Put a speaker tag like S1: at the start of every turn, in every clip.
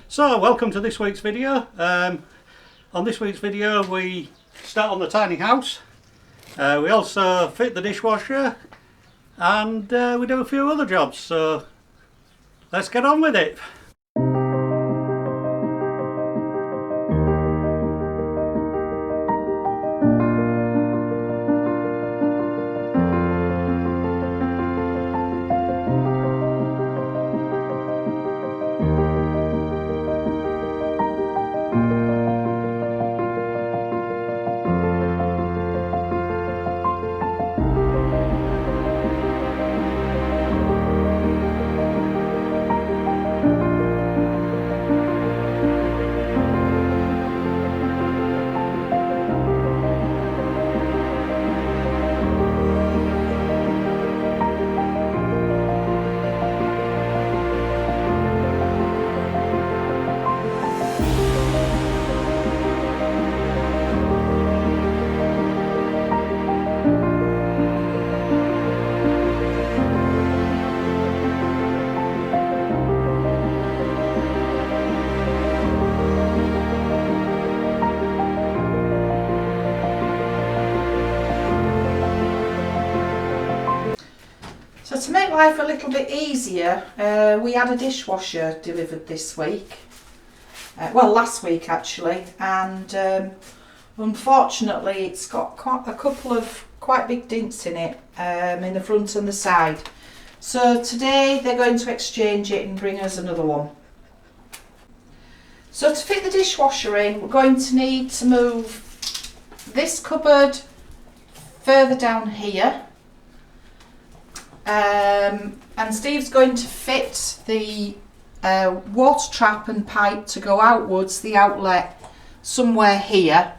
S1: So welcome to this week's video. On this week's video we start on the tiny house. We also fit the dishwasher and we do a few other jobs, so let's get on with it.
S2: So to make life a little bit easier, we had a dishwasher delivered this week, well last week actually, and unfortunately it's got a couple of quite big dents in it, in the front and the side. So today they're going to exchange it and bring us another one. So to fit the dishwasher in, we're going to need to move this cupboard further down here. And Steve's going to fit the water trap and pipe to go outwards, the outlet, somewhere here.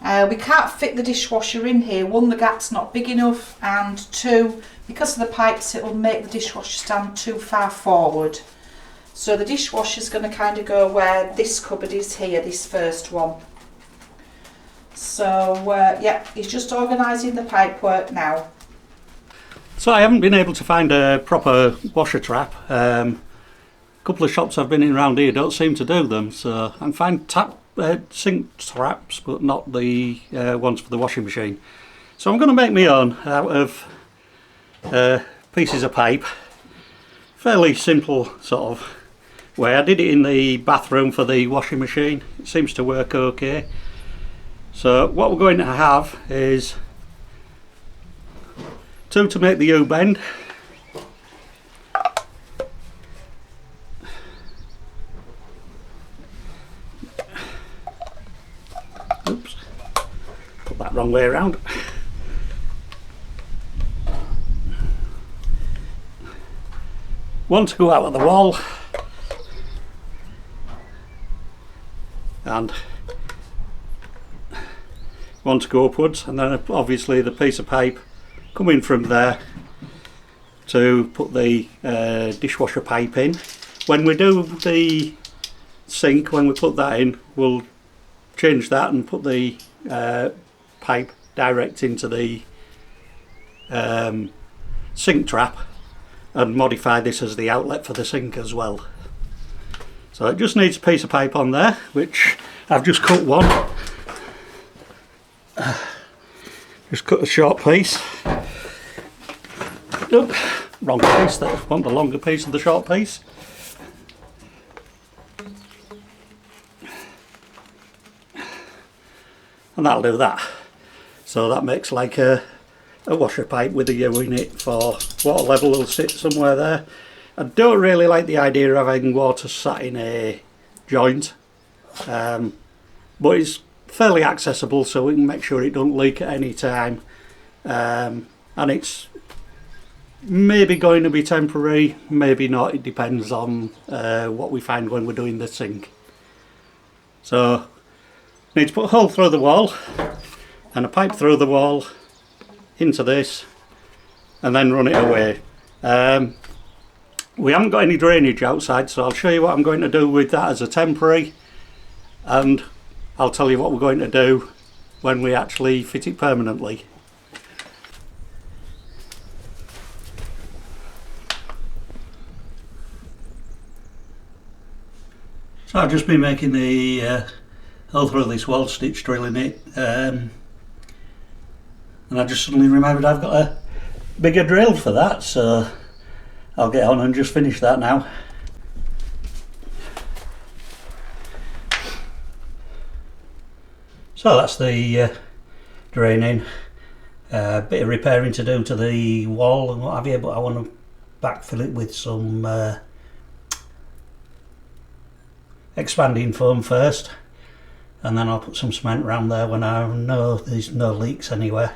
S2: We can't fit the dishwasher in here. One, the gap's not big enough, and two, because of the pipes, it will make the dishwasher stand too far forward. So the dishwasher's going to kind of go where this cupboard is here, this first one. So yeah, he's just organising the pipe work now.
S1: So I haven't been able to find a proper washer trap. A couple of shops I've been in around here don't seem to do them, so I can find sink traps, but not the ones for the washing machine. So I'm going to make my own out of pieces of pipe. Fairly simple sort of way. I did it in the bathroom for the washing machine. It seems to work okay. So what we're going to have is two to make the U-bend, oops, put that wrong way around, one to go out of the wall, and one to go upwards, and then obviously the piece of pipe coming from there to put the dishwasher pipe in. When we do the sink, when we put that in, we'll change that and put the pipe direct into the sink trap and modify this as the outlet for the sink as well. So it just needs a piece of pipe on there, which I've just cut one. Just cut a short piece. Nope, wrong piece. I want the longer piece of the short piece. And that'll do that. So that makes like a washer pipe with a U in it for water level will sit somewhere there. I don't really like the idea of having water sat in a joint, but it's fairly accessible, so we can make sure it don't leak at any time, and it's maybe going to be temporary, maybe not. It depends on what we find when we're doing the sink. So need to put a hole through the wall and a pipe through the wall into this and then run it away. We haven't got any drainage outside, so I'll show you what I'm going to do with that as a temporary, and I'll tell you what we're going to do when we actually fit it permanently. So I've just been making the hole through this wall stitch, drilling it, and I just suddenly remembered I've got a bigger drill for that, so I'll get on and just finish that now. So that's the draining. Bit of repairing to do to the wall and what have you, but I want to backfill it with some expanding foam first, and then I'll put some cement around there when I know there's no leaks anywhere.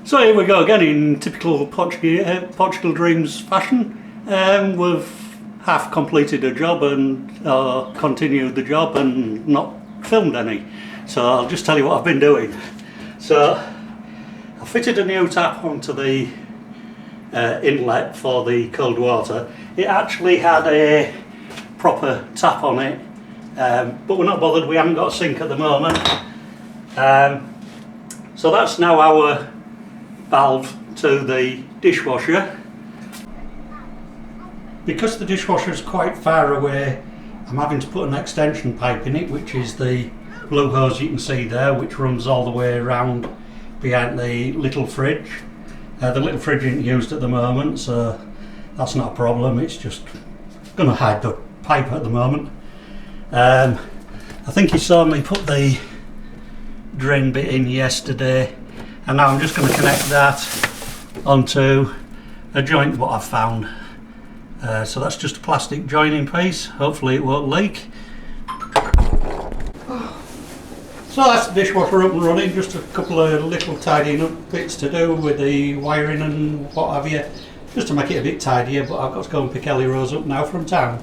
S1: So here we go again in typical Portugaldreamzzz fashion. We've half completed a job and continued the job and not filmed any. So I'll just tell you what I've been doing. So I fitted a new tap onto the inlet for the cold water. It actually had a proper tap on it, but we're not bothered, we haven't got a sink at the moment. So that's now our valve to the dishwasher. Because the dishwasher is quite far away, I'm having to put an extension pipe in it, which is the blue hose you can see there, which runs all the way around behind the little fridge. The little fridge isn't used at the moment, so that's not a problem. It's just going to hide the pipe at the moment. I think you saw me put the drain bit in yesterday, and now I'm just going to connect that onto a joint what I've found. So that's just a plastic joining piece, hopefully it won't leak. So that's the dishwasher up and running, just a couple of little tidying up bits to do with the wiring and what have you, just to make it a bit tidier, but I've got to go and pick Ellierose up now from town.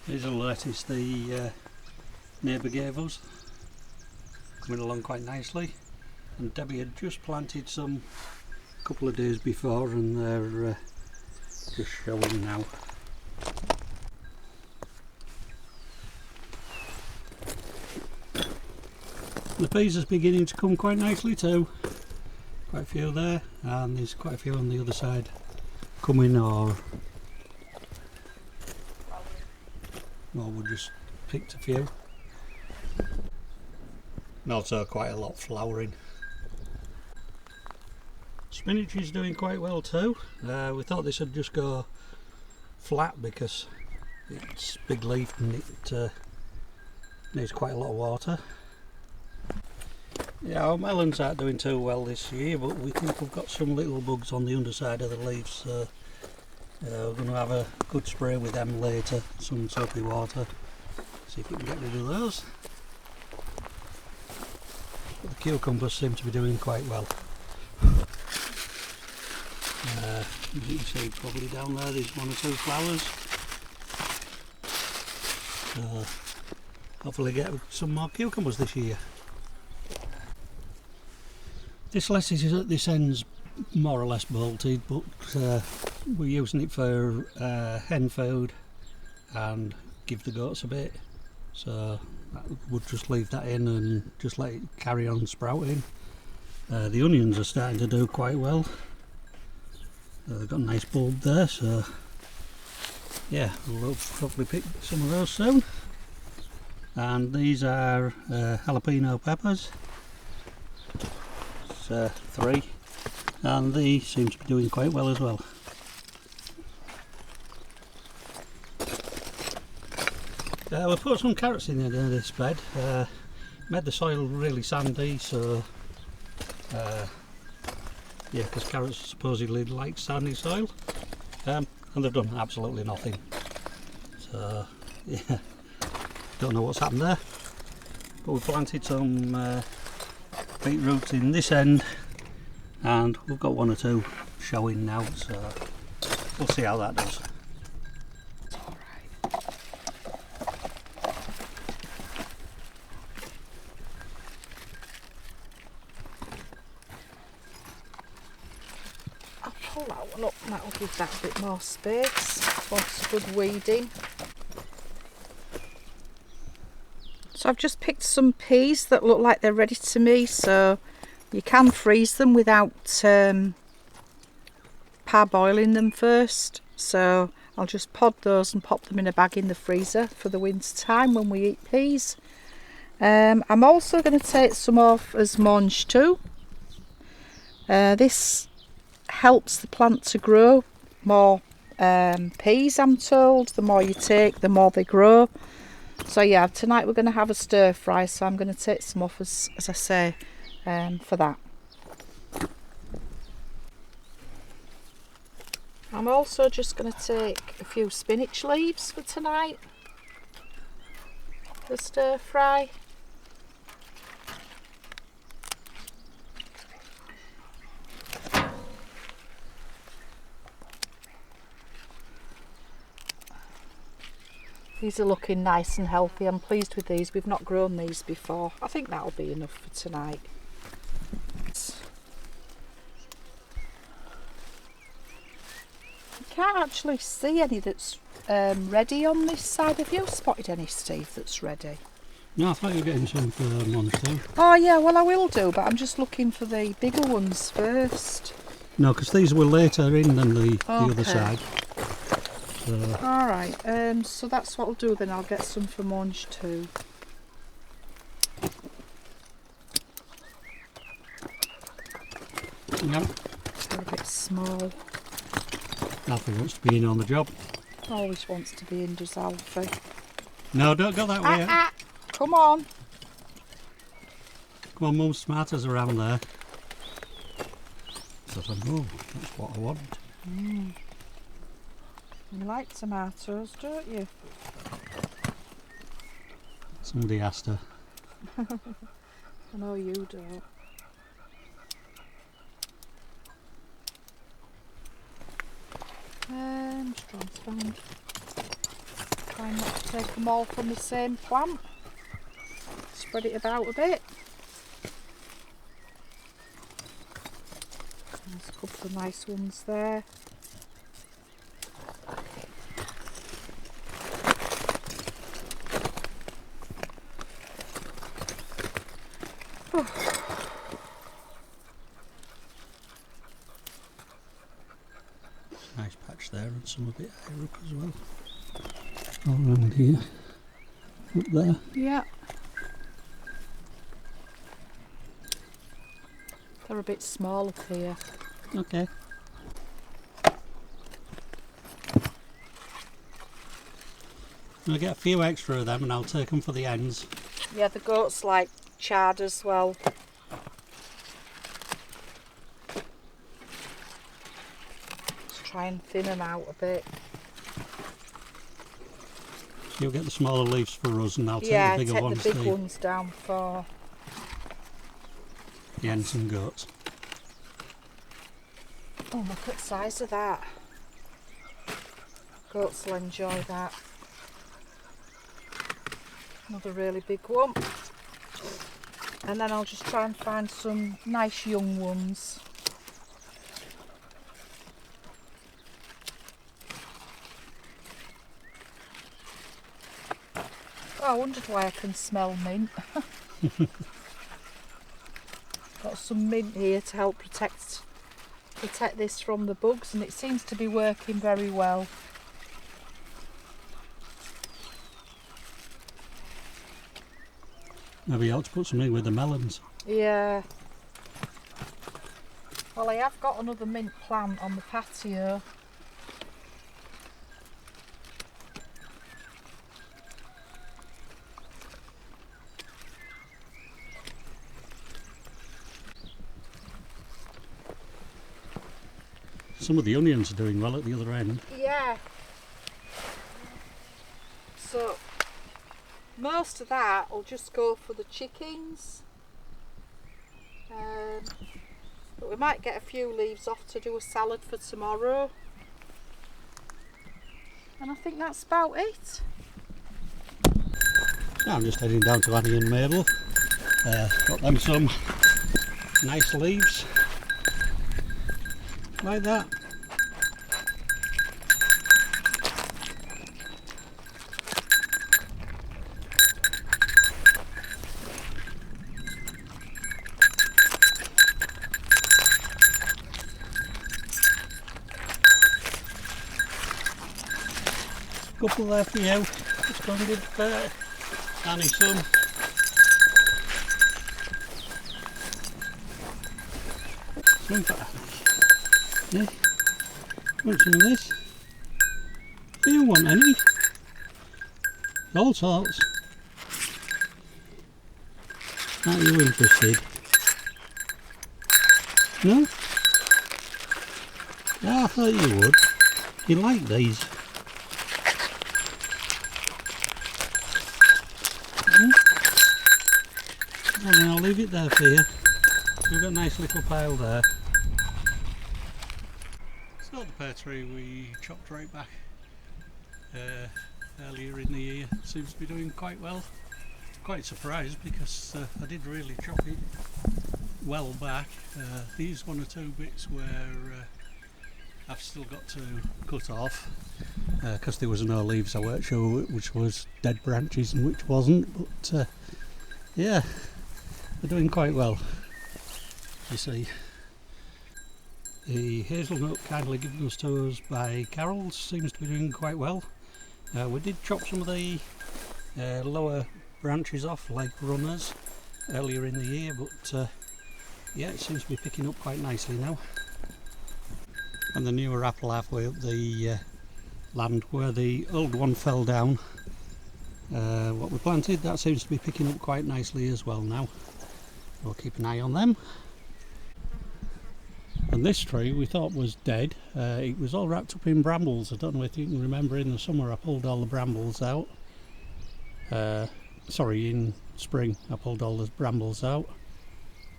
S1: Here's a lettuce the neighbour gave us, coming along quite nicely, and Debi had just planted some a couple of days before and they're just showing now. The peas are beginning to come quite nicely too. Quite a few there, and there's quite a few on the other side coming, or we just picked a few. And also quite a lot flowering. Spinach is doing quite well too. We thought this would just go flat because it's big leafed and it needs quite a lot of water. Yeah, our melons aren't doing too well this year, but we think we've got some little bugs on the underside of the leaves, so we're going to have a good spray with them later, some soapy water, see if we can get rid of those. But the cucumbers seem to be doing quite well. As you can see, probably down there there's one or two flowers, so hopefully get some more cucumbers this year. This lettuce is at this end's more or less bolted, but we're using it for hen food and give the goats a bit, so we'll just leave that in and just let it carry on sprouting. The onions are starting to do quite well. They've got a nice bulb there, so yeah, we'll hopefully pick some of those soon. And these are jalapeno peppers. 3, and these seem to be doing quite well as well. We put some carrots in this bed, made the soil really sandy, so yeah, because carrots supposedly like sandy soil, and they've done absolutely nothing, so yeah, don't know what's happened there, but we planted some beetroots in this end, and we've got 1 or 2 showing now, so we'll see how that does.
S2: I'll pull that one up, that'll give that a bit more space for good weeding. So I've just picked some peas that look like they're ready to me, so you can freeze them without parboiling them first. So I'll just pod those and pop them in a bag in the freezer for the winter time when we eat peas. I'm also going to take some off as mange too. This helps the plant to grow more peas, I'm told. The more you take, the more they grow. So yeah, tonight we're going to have a stir fry, so I'm going to take some off as I say, for that. I'm also just going to take a few spinach leaves for tonight, the stir fry. These are looking nice and healthy. I'm pleased with these. We've not grown these before. I think that'll be enough for tonight. I can't actually see any that's ready on this side. Have you spotted any, Steve, that's ready?
S1: No, I thought you were getting some for Monster.
S2: Oh yeah, well I will do, but I'm just looking for the bigger ones first.
S1: No, because these were later in than the other side. So.
S2: Alright, so that's what I'll do then. I'll get some for mange too.
S1: Yep.
S2: They're a bit small.
S1: Alfie wants to be in on the job.
S2: Always wants to be in, does Alfie?
S1: No, don't go that way.
S2: Come on.
S1: Come on, Mum's tomatoes around there. So I thought, oh, that's what I want.
S2: You like tomatoes, don't you?
S1: Somebody asked her.
S2: I know you don't. Just trying not to take them all from the same plant. Spread it about a bit. There's a couple of nice ones there.
S1: Nice patch there and some of it higher up as well. All around here. Up there.
S2: Yeah. They're a bit small up here.
S1: Okay. I'll get a few extra of them and I'll take them for the ends.
S2: Yeah, the goats like chard as well. Just try and thin them out a bit.
S1: You'll get the smaller leaves for us and I'll take
S2: Yeah,
S1: the bigger ones.
S2: Yeah, take the big ones down for
S1: the ends and goats.
S2: Oh, look at the size of that. Goats will enjoy that. Another really big one. And then I'll just try and find some nice young ones. Oh, I wondered why I can smell mint. Got some mint here to help protect this from the bugs, and it seems to be working very well.
S1: Maybe you ought to put something with the melons.
S2: Yeah. Well, I have got another mint plant on the patio.
S1: Some of the onions are doing well at the other end.
S2: Yeah. So most of that will just go for the chickens. But we might get a few leaves off to do a salad for tomorrow. And I think that's about it.
S1: Now I'm just heading down to Annie and Mabel. Got them some nice leaves. Like that. couple there for you. Just go and give Annie some. Some for Annie. Yeah. Want some of this? Do you want any? All sorts. Are you interested? No? Yeah, I thought you would. You like these? Well, then I'll leave it there for you. We've got a nice little pile there. So the pear tree we chopped right back earlier in the year seems to be doing quite well. Quite surprised because I did really chop it well back. These one or two bits where I've still got to cut off because there was no leaves. I weren't sure which was dead branches and which wasn't, but yeah, they're doing quite well, you see. The hazelnut kindly given us to us by Carol seems to be doing quite well. We did chop some of the lower branches off like runners earlier in the year, but yeah, it seems to be picking up quite nicely now. And the newer apple halfway up the land where the old one fell down, what we planted, that seems to be picking up quite nicely as well now. We'll keep an eye on them. And this tree we thought was dead. It was all wrapped up in brambles. I don't know if you can remember, in the summer I pulled all the brambles out. Sorry, in spring I pulled all the brambles out,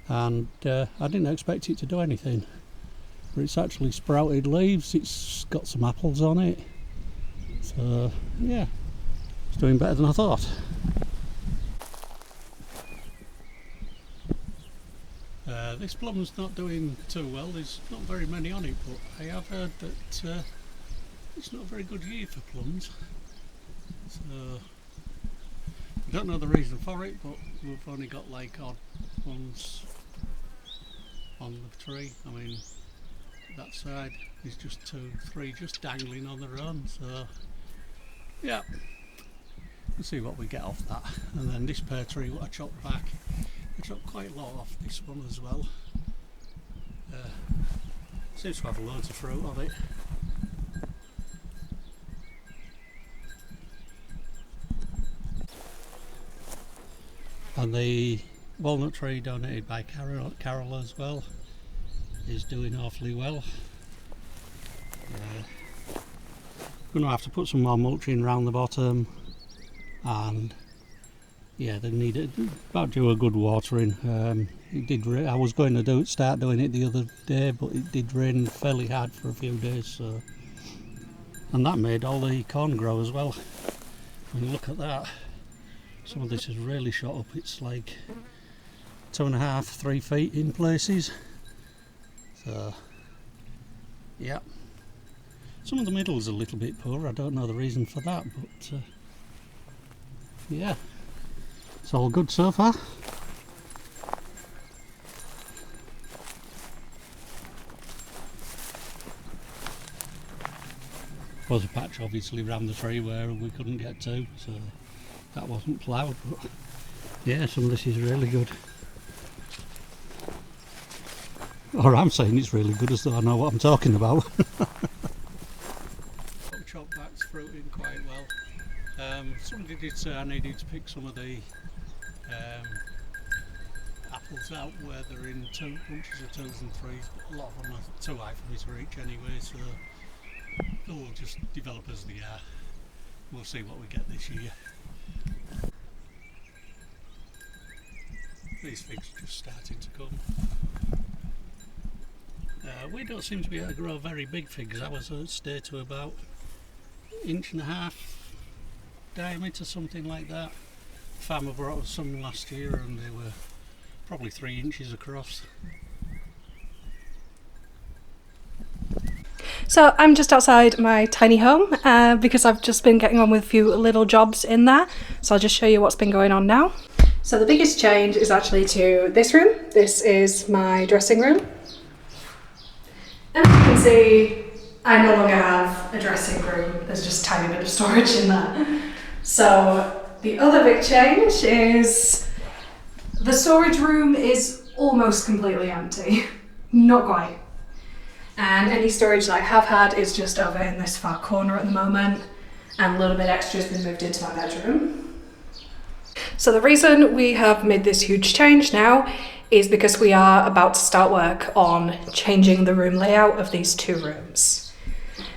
S1: and I didn't expect it to do anything, but it's actually sprouted leaves. It's got some apples on it, so yeah, it's doing better than I thought. This plum's not doing too well. There's not very many on it, but I have heard that it's not a very good year for plums, so I don't know the reason for it, but we've only got like odd ones on the tree. I mean, that side is just 2, 3 just dangling on their own, so yeah, we'll see what we get off that. And then this pear tree what I chopped back, I chopped quite a lot off this one as well. Seems to have loads of fruit on it. And the walnut tree donated by Carol as well is doing awfully well. Going to have to put some more mulching around the bottom, and yeah, they need about due a good watering. I was going to start doing it the other day, but it did rain fairly hard for a few days, so, and that made all the corn grow as well. And look at that. Some of this has really shot up. It's like 2.5, 3 feet in places. So, yeah. Some of the middle's a little bit poor. I don't know the reason for that, but yeah, it's all good so far. There was a patch obviously around the tree where we couldn't get to, so that wasn't ploughed, but yeah, some of this is really good. Or I'm saying it's really good as though I know what I'm talking about. Chop back's fruiting quite well. Somebody did say I needed to pick some of the apples out where they're in bunches of 2s and 3s, but a lot of them are too high for me to reach anyway, so they'll just develop as they are. We'll see what we get this year. These figs are just starting to come. We don't seem to be able to grow very big figs. Ours stay to about 1.5 inch diameter, something like that. The farmer brought us some last year and they were probably 3 inches across.
S3: So I'm just outside my tiny home because I've just been getting on with a few little jobs in there. So I'll just show you what's been going on now. So the biggest change is actually to this room. This is my dressing room. As you can see, I no longer have have a dressing room. There's just a tiny bit of storage in there. So the other big change is the storage room is almost completely empty. Not quite. And any storage that I have had is just over in this far corner at the moment, and a little bit extra has been moved into my bedroom. So the reason we have made this huge change now is because we are about to start work on changing the room layout of these two rooms.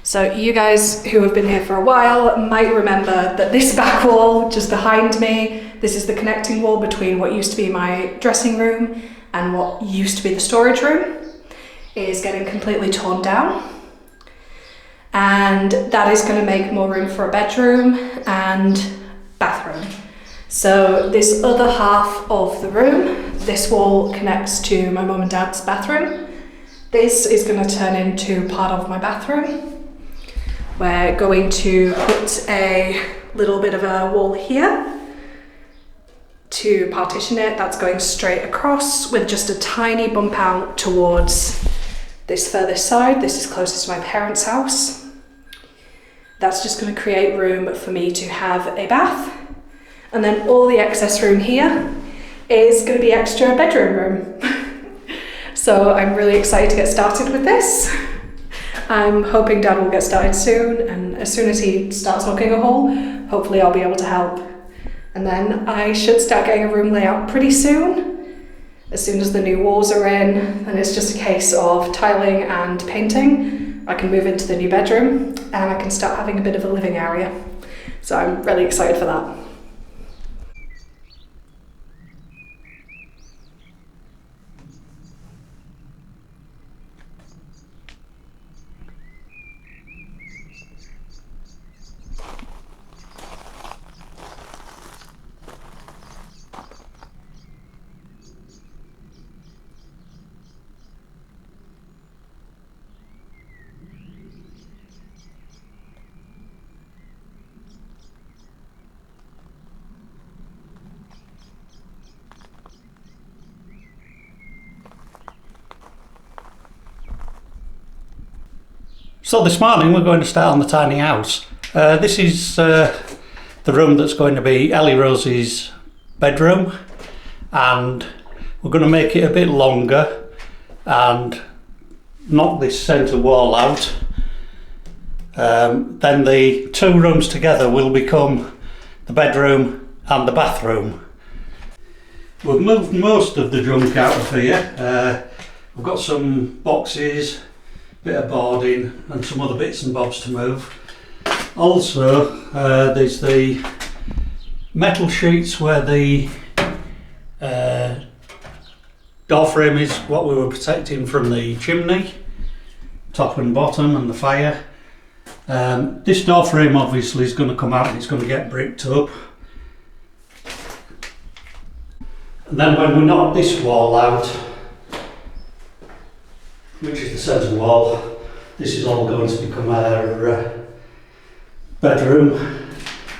S3: So you guys who have been here for a while might remember that this back wall just behind me, this is the connecting wall between what used to be my dressing room and what used to be the storage room, is getting completely torn down. And that is going to make more room for a bedroom and bathroom. So this other half of the room, this wall connects to my mum and dad's bathroom. This is going to turn into part of my bathroom. We're going to put a little bit of a wall here to partition it. That's going straight across with just a tiny bump out towards this furthest side. This is closest to my parents' house. That's just going to create room for me to have a bath. And then all the excess room here is going to be extra bedroom room. So I'm really excited to get started with this. I'm hoping Dad will get started soon, and as soon as he starts looking a hole, hopefully I'll be able to help. And then I should start getting a room layout pretty soon. As soon as the new walls are in, and it's just a case of tiling and painting, I can move into the new bedroom and I can start having a bit of a living area. So I'm really excited for that.
S1: So this morning we're going to start on the tiny house. This is the room that's going to be Ellierose's bedroom, and we're going to make it a bit longer and knock this centre wall out. Then the two rooms together will become the bedroom and the bathroom. We've moved most of the junk out of here. We've got some boxes, bit of boarding and some other bits and bobs to move. Also there's the metal sheets where the door frame is, what we were protecting from the chimney, top and bottom, and the fire. This door frame obviously is going to come out and it's going to get bricked up. And then when we knock this wall out, which is the centre wall, this is all going to become our bedroom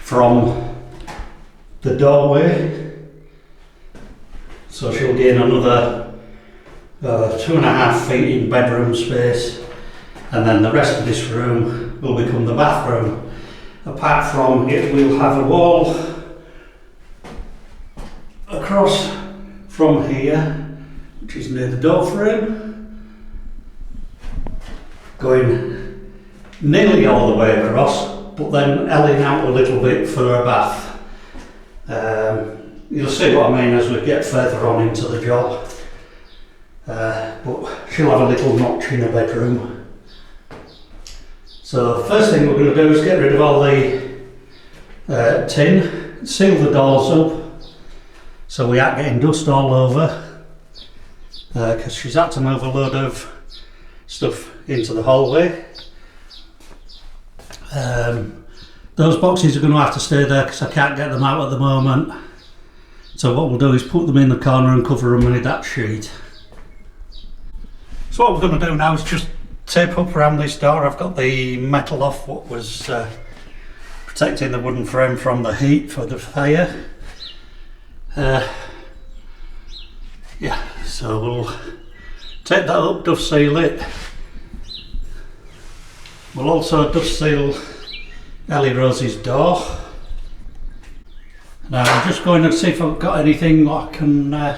S1: from the doorway. So she'll gain another 2.5 feet in bedroom space, and then the rest of this room will become the bathroom. Apart from it, we'll have a wall across from here, which is near the door frame, going nearly all the way across, but then elling out a little bit for a bath. You'll see what I mean as we get further on into the job. But she'll have a little notch in her bedroom. So the first thing we're going to do is get rid of all the tin, seal the doors up so we aren't getting dust all over, because she's had to move a load of stuff into the hallway. Those boxes are going to have to stay there because I can't get them out at the moment. So what we'll do is put them in the corner and cover them with that sheet. So what we're going to do now is just tape up around this door. I've got the metal off what was protecting the wooden frame from the heat for the fire. Yeah, so we'll take that up, dust seal it, We'll also dust seal Ellierose's door. Now I'm just going to see if I've got anything I can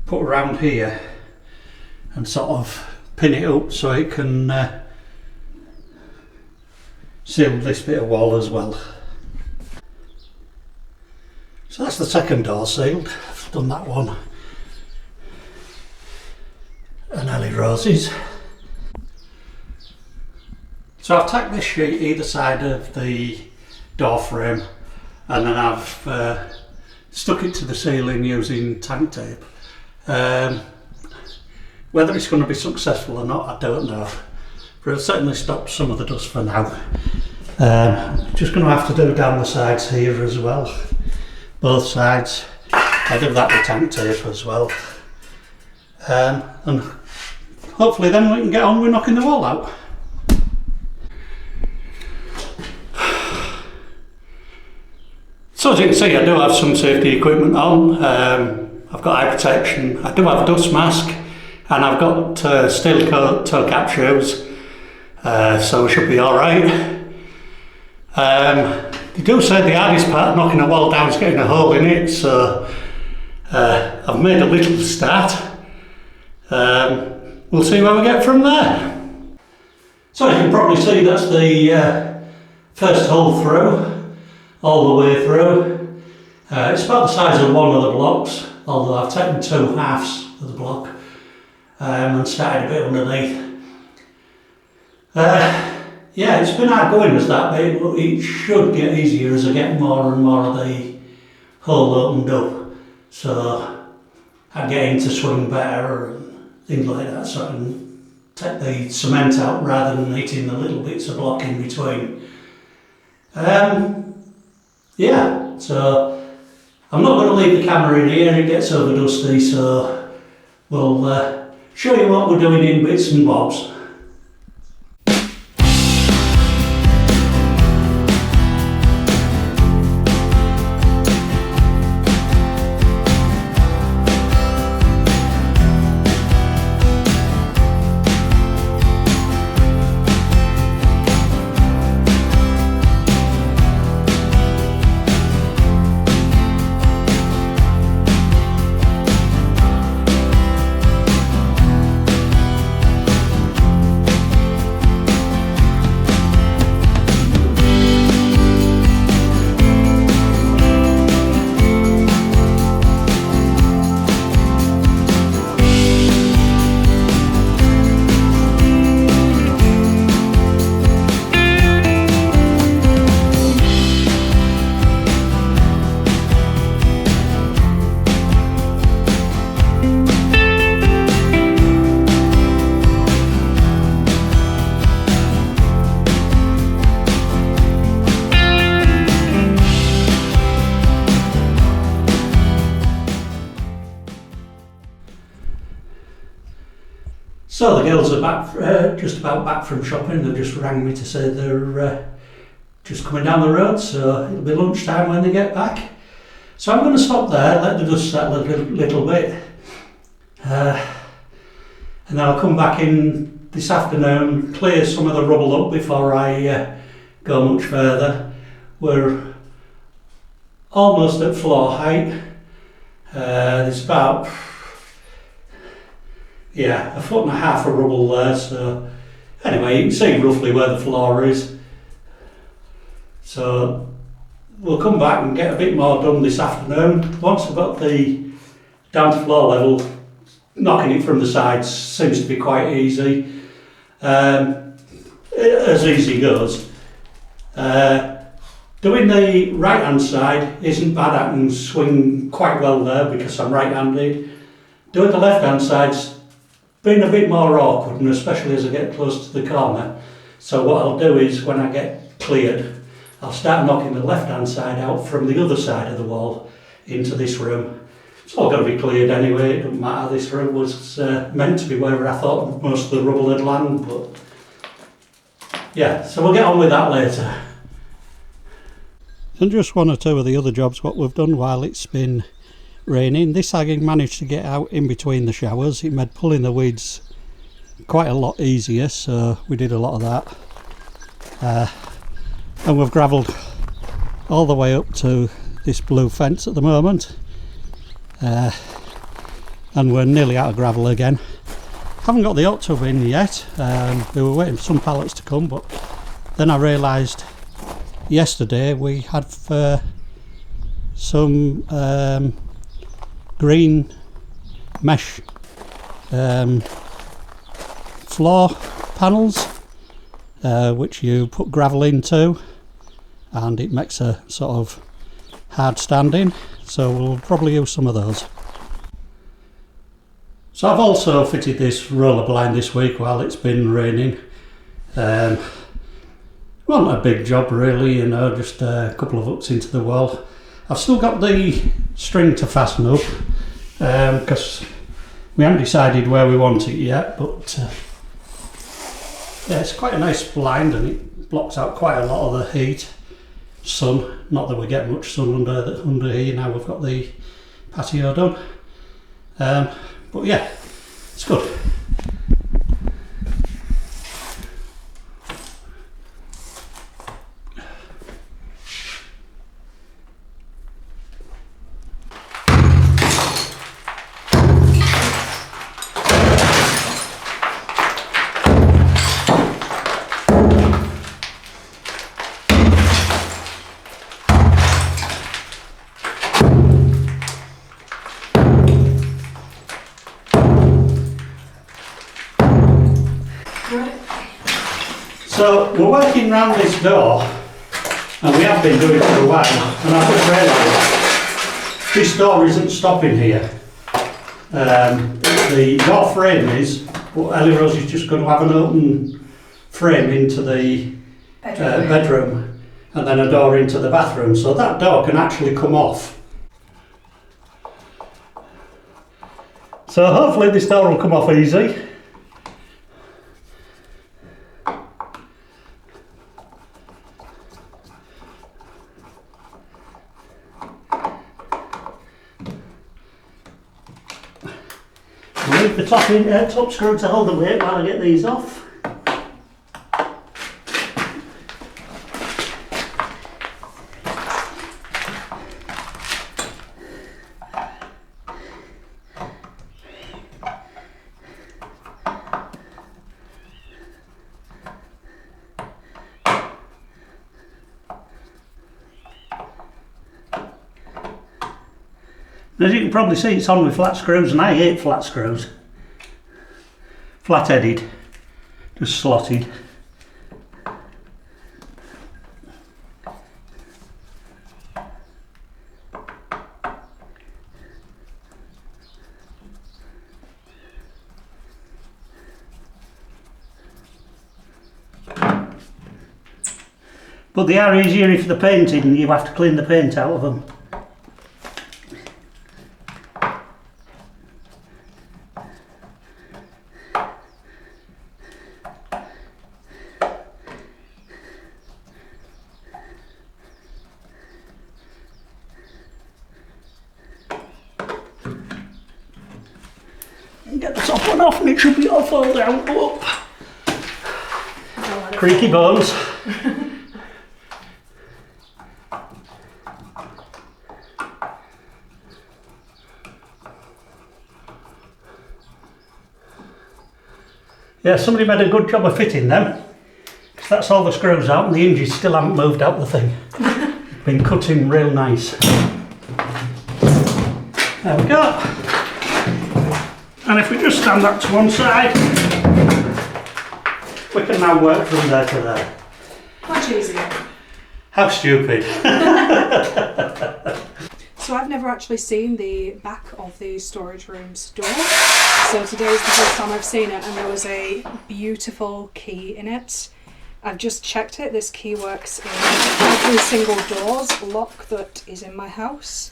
S1: put around here and sort of pin it up so it can seal this bit of wall as well. So that's the second door sealed. I've done that one. And Ellierose's. So I've tacked this sheet either side of the door frame, and then I've stuck it to the ceiling using tank tape. Whether it's going to be successful or not, I don't know, but it'll certainly stop some of the dust for now. Just going to have to do down the sides here as well, both sides. I do that with tank tape as well, and hopefully then we can get on with knocking the wall out. So as you can see, I do have some safety equipment on. I've got eye protection, I do have a dust mask, and I've got steel toe cap shoes, so we should be alright. They do say the hardest part of knocking a wall down is getting a hole in it, so I've made a little start. We'll see where we get from there. So as you can probably see, that's the first hole through, all the way through. It's about the size of one of the blocks, although I've taken 2 halves of the block and started a bit underneath. Yeah, it's been hard going as that bit, but it should get easier as I get more and more of the hole opened up, so I'm getting to swing better and things like that, so I can take the cement out rather than hitting the little bits of block in between. Yeah, so I'm not going to leave the camera in here, it gets over dusty, so we'll show you what we're doing in bits and bobs. So the girls are back, just about back from shopping. They've just rang me to say they're just coming down the road, so it'll be lunchtime when they get back. So I'm going to stop there, let the dust settle a little bit, and then I'll come back in this afternoon, clear some of the rubble up before I go much further. We're almost at floor height. There's about 1.5 foot of rubble there, so anyway you can see roughly where the floor is. So we'll come back and get a bit more done this afternoon. Once I've got the down to floor level, knocking it from the sides seems to be quite easy, as easy goes. Doing the right hand side isn't bad, I can swing quite well there because I'm right handed. Doing the left hand side's been a bit more awkward, and especially as I get close to the corner. So what I'll do is when I get cleared, I'll start knocking the left hand side out from the other side of the wall into this room. It's all going to be cleared anyway, it doesn't matter. This room was meant to be where I thought most of the rubble would land, but yeah, so we'll get on with that later. And just one or two of the other jobs what we've done while it's been raining. This I managed to get out in between the showers. It made pulling the weeds quite a lot easier, so we did a lot of that. and we've gravelled all the way up to this blue fence at the moment, and we're nearly out of gravel again. Haven't got the hot tub in yet. We were waiting for some pallets to come, but then I realised yesterday we had some green mesh floor panels, which you put gravel into, and it makes a sort of hard standing, so we'll probably use some of those. So I've also fitted this roller blind this week while it's been raining. Wasn't a big job really, you know, just a couple of hooks into the wall. I've still got the string to fasten up, because we haven't decided where we want it yet, but yeah, it's quite a nice blind and it blocks out quite a lot of the heat, sun. Not that we get much sun under here now we've got the patio done, but yeah, it's good. So we're working round this door, and we have been doing it for a while, and I've just realised this door isn't stopping here. The door frame is, but Ellierose is just going to have an open frame into the bedroom and then a door into the bathroom, so that door can actually come off. So hopefully this door will come off easy. Leave the top screw to hold the weight while I get these off. As you can probably see, it's on with flat screws, and I hate flat screws. Flat-headed, just slotted. But they are easier if they're painted and you have to clean the paint out of them. Get the top one off and it should be all fold out. Up. Creaky bones. Yeah, somebody made a good job of fitting them. That's all the screws out and the hinges still haven't moved out the thing. Been cutting real nice. There we go. And if we just stand that to one side, we can now work from there to there.
S3: Much easier.
S1: How stupid.
S3: So I've never actually seen the back of the storage room's door. So today is the first time I've seen it, and there was a beautiful key in it. I've just checked it. This key works in every single door's lock that is in my house.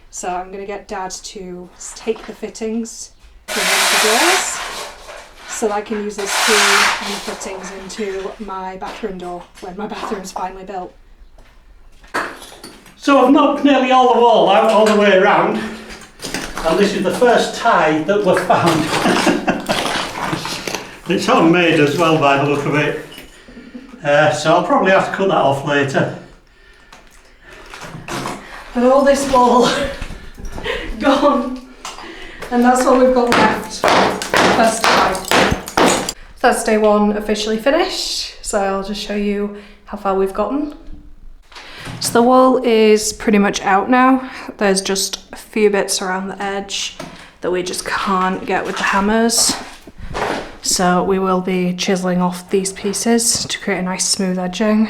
S3: So I'm going to get Dad to take the fittings from one of the doors so that I can use this key and the fittings into my bathroom door when my bathroom's finally built.
S1: So I've knocked nearly all the wall out all the way around, and this is the first tie that we've found. It's homemade as well by the look of it. So I'll probably have to cut that off later.
S3: But all this wall gone, and that's all we've got left. First time. So that's day one officially finished. So I'll just show you how far we've gotten. So the wall is pretty much out now. There's just a few bits around the edge that we just can't get with the hammers. So we will be chiseling off these pieces to create a nice smooth edging.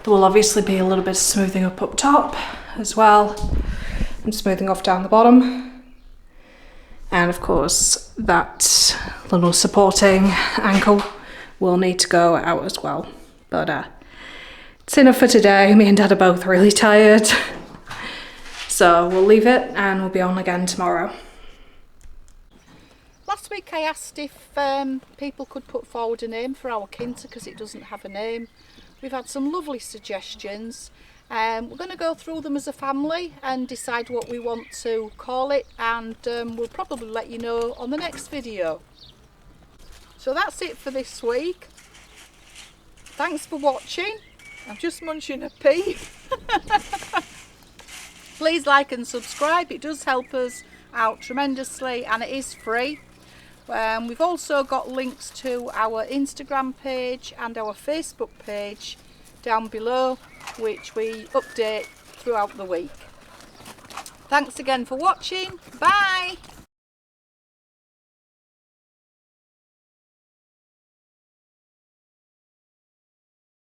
S3: There will obviously be a little bit of smoothing up top as well, and smoothing off down the bottom. And of course that little supporting ankle will need to go out as well. But it's enough for today. Me and Dad are both really tired. So we'll leave it and we'll be on again tomorrow.
S2: Last week I asked if people could put forward a name for our Kinta because it doesn't have a name. We've had some lovely suggestions. We're going to go through them as a family and decide what we want to call it, and we'll probably let you know on the next video. So that's it for this week. Thanks for watching. I'm just munching a pea. Please like and subscribe. It does help us out tremendously and it is free. We've also got links to our Instagram page and our Facebook page down below, which we update throughout the week. Thanks again for watching. Bye!